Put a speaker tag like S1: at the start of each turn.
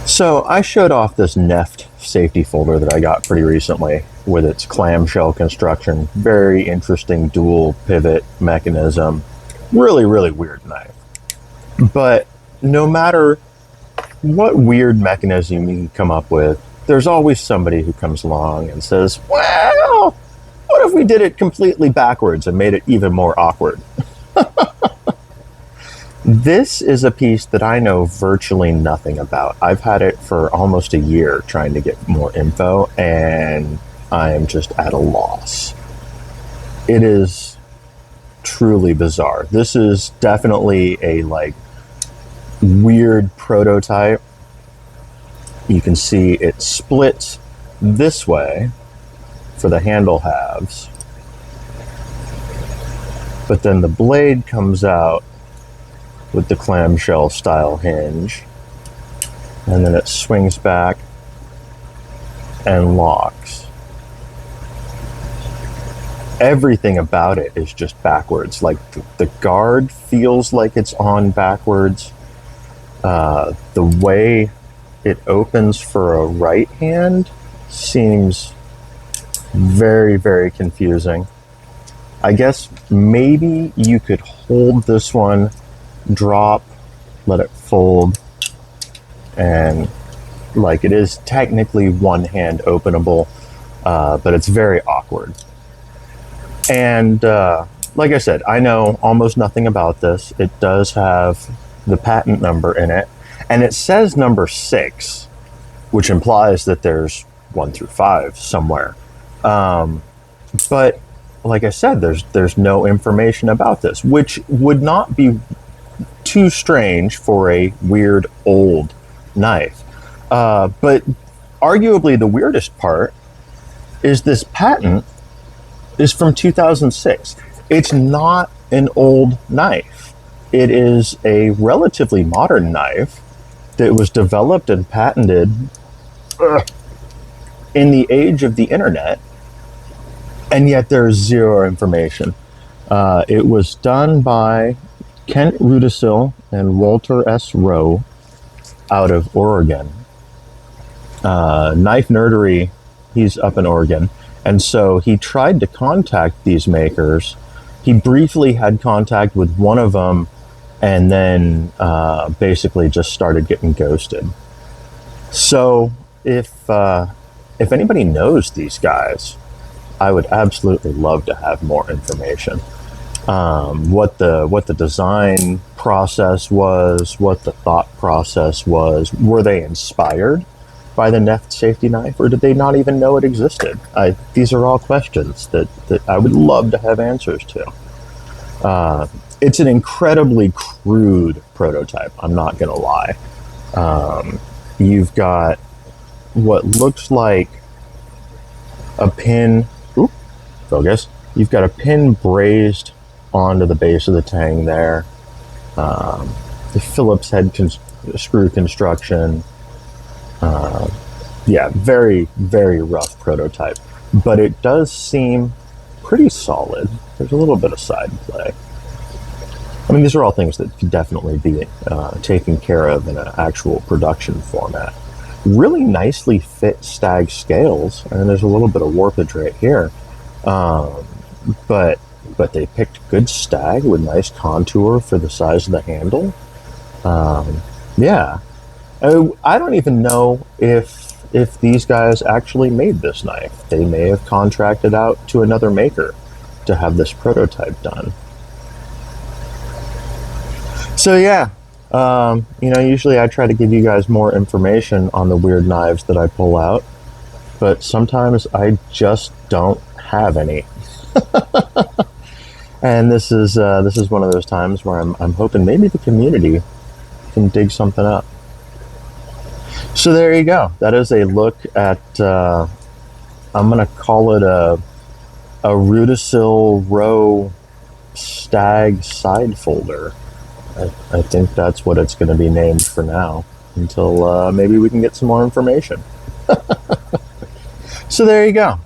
S1: So I showed off this Neft safety folder that I got pretty recently with its clamshell construction. Very interesting dual pivot mechanism. Really, really weird knife. But no matter what weird mechanism you can come up with, there's always somebody who comes along and says, well, what if we did it completely backwards and made it even more awkward? This is a piece that I know virtually nothing about. I've had it for almost a year trying to get more info, and I am just at a loss. It is truly bizarre. This is definitely a weird prototype. You can see it splits this way for the handle halves, but then the blade comes out with the clamshell style hinge, and then it swings back and locks. Everything about it is just backwards. Like the guard feels like it's on backwards. The way it opens for a right hand seems very, very confusing. I guess maybe you could hold this one, drop, let it fold, and it is technically one hand openable, but it's very awkward. And like I said, I know almost nothing about this. It does have the patent number in it, and it says number 6, which implies that there's 1 through 5 somewhere. But like I said, there's no information about this, which would not be too strange for a weird old knife. But arguably the weirdest part is this patent is from 2006. It's not an old knife. It is a relatively modern knife that was developed and patented in the age of the internet, and yet there's zero information. It was done by W.Rudisill and Walter S. Rowe out of Oregon. Knife Nerdery, he's up in Oregon, and so he tried to contact these makers. He briefly had contact with one of them, and then basically just started getting ghosted. So if anybody knows these guys, I would absolutely love to have more information. What the design process was, what the thought process was. Were they inspired by the Neft safety knife, or did they not even know it existed? These are all questions that I would love to have answers to. It's an incredibly crude prototype, I'm not going to lie. You've got what looks like a pin, focus. You've got a pin brazed onto the base of the tang there. The Phillips head screw construction. Yeah, very, very rough prototype, but it does seem pretty solid. There's a little bit of side play. I mean, these are all things that could definitely be taken care of in an actual production format. Really nicely fit stag scales, and there's a little bit of warpage right here. But they picked good stag with nice contour for the size of the handle. Yeah. I don't even know if these guys actually made this knife. They may have contracted out to another maker to have this prototype done. So yeah, usually I try to give you guys more information on the weird knives that I pull out, but sometimes I just don't have any. And this is one of those times where I'm hoping maybe the community can dig something up. So there you go. That is a look at, I'm going to call it a Rudisill Rowe stag side folder. I think that's what it's going to be named for now, until maybe we can get some more information. So there you go.